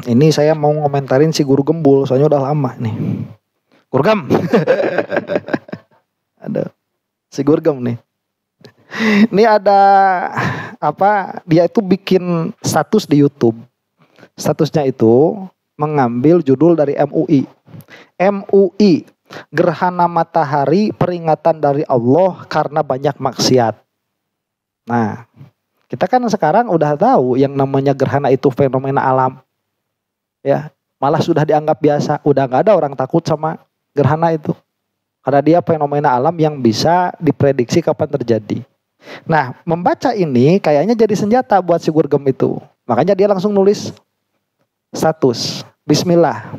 Ini saya mau ngomentarin si Guru Gembul, soalnya udah lama nih. Gurgam. Ada si Gurgam nih. Ini ada apa? Dia itu bikin status di YouTube. Statusnya itu mengambil judul dari MUI. MUI, gerhana matahari peringatan dari Allah karena banyak maksiat. Nah, kita kan sekarang udah tahu yang namanya gerhana itu fenomena alam. Ya, malah sudah dianggap biasa. Udah gak ada orang takut sama gerhana itu. Karena dia fenomena alam yang bisa diprediksi kapan terjadi. Nah, membaca ini kayaknya jadi senjata buat si Gurgem itu. Makanya dia langsung nulis status. Bismillah.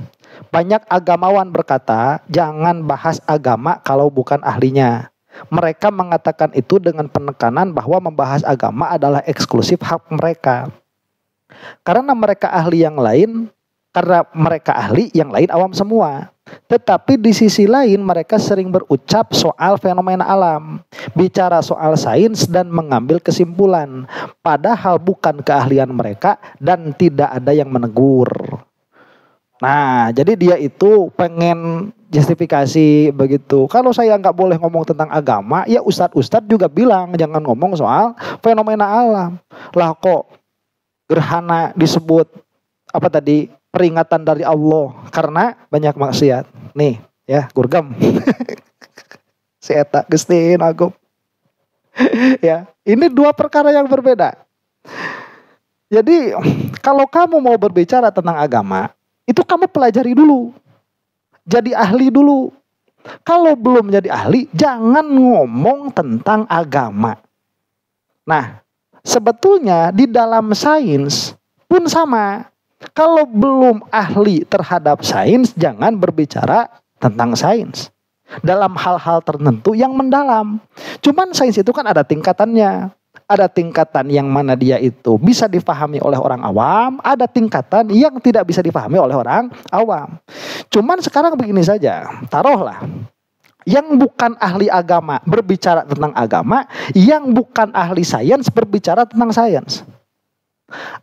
Banyak agamawan berkata, jangan bahas agama kalau bukan ahlinya. Mereka mengatakan itu dengan penekanan bahwa membahas agama adalah eksklusif hak mereka. Karena mereka ahli yang lain, karena mereka ahli yang lain awam semua. Tetapi di sisi lain mereka sering berucap soal fenomena alam, bicara soal sains dan mengambil kesimpulan. Padahal bukan keahlian mereka dan tidak ada yang menegur. Nah, jadi dia itu pengen justifikasi begitu. Kalau saya nggak boleh ngomong tentang agama, ya ustadz-ustadz juga bilang jangan ngomong soal fenomena alam. Lah kok gerhana disebut apa tadi? Peringatan dari Allah karena banyak maksiat. Nih, ya, Gurgam. Si eta Gustin Agung. Ya, ini dua perkara yang berbeda. Jadi, kalau kamu mau berbicara tentang agama, itu kamu pelajari dulu. Jadi ahli dulu. Kalau belum jadi ahli, jangan ngomong tentang agama. Nah, sebetulnya di dalam sains pun sama. Kalau belum ahli terhadap sains, jangan berbicara tentang sains. Dalam hal-hal tertentu yang mendalam. Cuman sains itu kan ada tingkatannya. Ada tingkatan yang mana dia itu bisa dipahami oleh orang awam. Ada tingkatan yang tidak bisa dipahami oleh orang awam. Cuman sekarang begini saja. Taruhlah. Yang bukan ahli agama berbicara tentang agama. Yang bukan ahli sains berbicara tentang sains.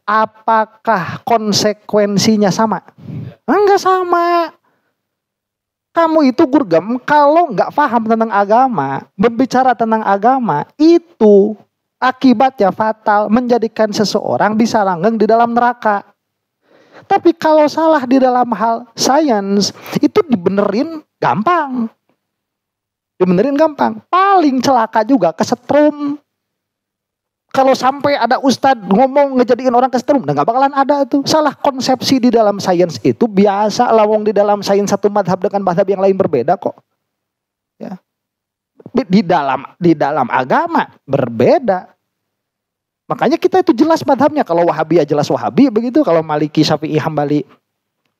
Apakah konsekuensinya sama? Enggak sama. Kamu itu Gurgam kalau nggak paham tentang agama, berbicara tentang agama, itu akibatnya fatal, menjadikan seseorang bisa langgeng di dalam neraka. Tapi kalau salah di dalam hal sains, itu dibenerin gampang. Dibenerin gampang. Paling celaka juga kesetrum. Kalau sampai ada ustadz ngomong ngejadiin orang kesetrum, nggak bakalan ada tuh. Salah konsepsi di dalam sains itu biasa. Lawang di dalam sains satu madhab dengan madhab yang lain berbeda kok. Ya. Di dalam agama berbeda. Makanya kita itu jelas madhabnya. Kalau Wahabi ya jelas Wahabi begitu. Kalau Maliki, Syafi'i, Hambali,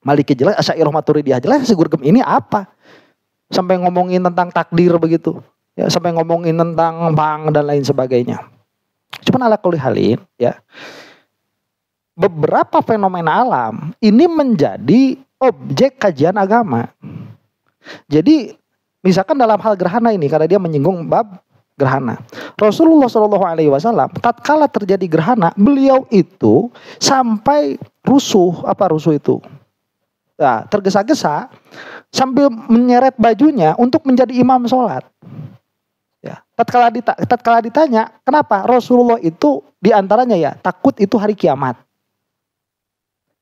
Maliki jelas. Asy'ariyah, Maturidiyah jelas. Si Gurgem ini apa? Sampai ngomongin tentang takdir begitu. Ya, sampai ngomongin tentang bang dan lain sebagainya. Cuman ala kulli halin ya. Beberapa fenomena alam ini menjadi objek kajian agama. Jadi misalkan dalam hal gerhana ini karena dia menyinggung bab gerhana. Rasulullah SAW tatkala terjadi gerhana, beliau itu sampai rusuh, apa rusuh itu? Nah, tergesa-gesa sambil menyeret bajunya untuk menjadi imam sholat. Ya, tatkala ditanya, kenapa Rasulullah itu diantaranya ya takut itu hari kiamat.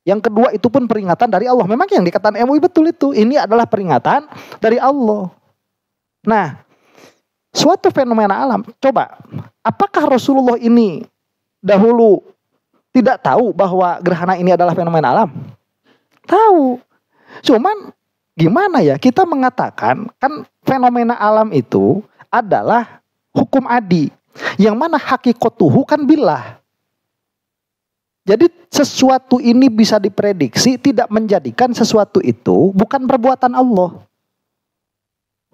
Yang kedua itu pun peringatan dari Allah. Memang yang dikatakan MUI betul itu. Ini adalah peringatan dari Allah. Nah, suatu fenomena alam. Coba, apakah Rasulullah ini dahulu tidak tahu bahwa gerhana ini adalah fenomena alam? Tahu. Cuman gimana ya kita mengatakan kan fenomena alam itu adalah hukum adi. Yang mana hakikotuhu kan billah. Jadi sesuatu ini bisa diprediksi tidak menjadikan sesuatu itu bukan perbuatan Allah.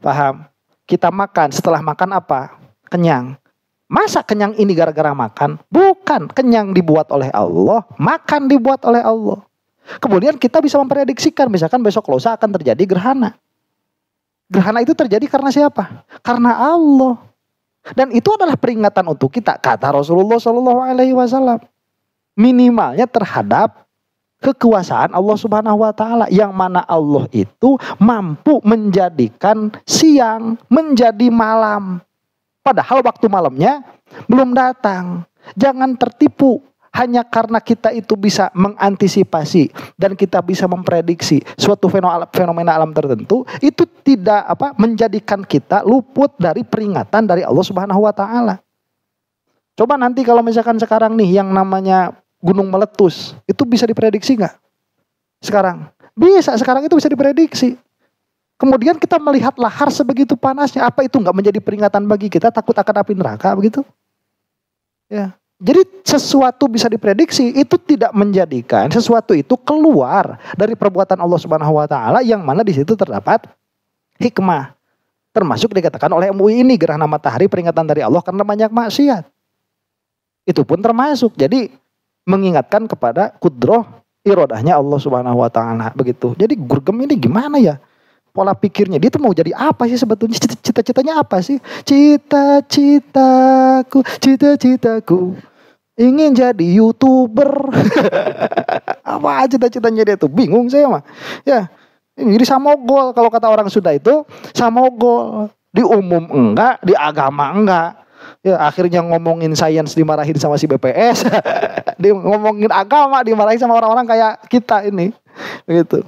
Paham? Kita makan, setelah makan apa? Kenyang. Masa kenyang ini gara-gara makan? Bukan, kenyang dibuat oleh Allah, makan dibuat oleh Allah. Kemudian kita bisa memprediksikan, misalkan besok lusa akan terjadi gerhana. Gerhana itu terjadi karena siapa? Karena Allah. Dan itu adalah peringatan untuk kita, kata Rasulullah SAW. Minimalnya terhadap kekuasaan Allah Subhanahu wa taala, yang mana Allah itu mampu menjadikan siang menjadi malam padahal waktu malamnya belum datang. Jangan tertipu hanya karena kita itu bisa mengantisipasi dan kita bisa memprediksi suatu fenomena alam tertentu, itu tidak menjadikan kita luput dari peringatan dari Allah Subhanahu wa taala. Coba nanti kalau misalkan sekarang nih yang namanya gunung meletus, itu bisa diprediksi nggak? Sekarang bisa, sekarang itu bisa diprediksi. Kemudian kita melihat lahar sebegitu panasnya, apa itu nggak menjadi peringatan bagi kita takut akan api neraka begitu? Ya. Jadi sesuatu bisa diprediksi, itu tidak menjadikan sesuatu itu keluar dari perbuatan Allah Subhanahu wa taala, yang mana di situ terdapat hikmah. Termasuk dikatakan oleh MUI ini, gerhana matahari peringatan dari Allah karena banyak maksiat. Itu pun termasuk. Jadi mengingatkan kepada kudroh irodahnya Allah Subhanahu wa taala begitu. Jadi Gurgem ini gimana ya pola pikirnya? Dia tuh mau jadi apa sih sebetulnya? Cita-citanya apa sih? Cita-citaku ingin jadi YouTuber. Apa cita-citanya dia tuh? Bingung saya mah. Ya, jadi samogol kalau kata orang Sunda itu, samogol. Di umum enggak, di agama enggak. Ya, akhirnya ngomongin sains dimarahin sama si BPS. Dia ngomongin agama dimarahin sama orang-orang kayak kita ini. Begitu.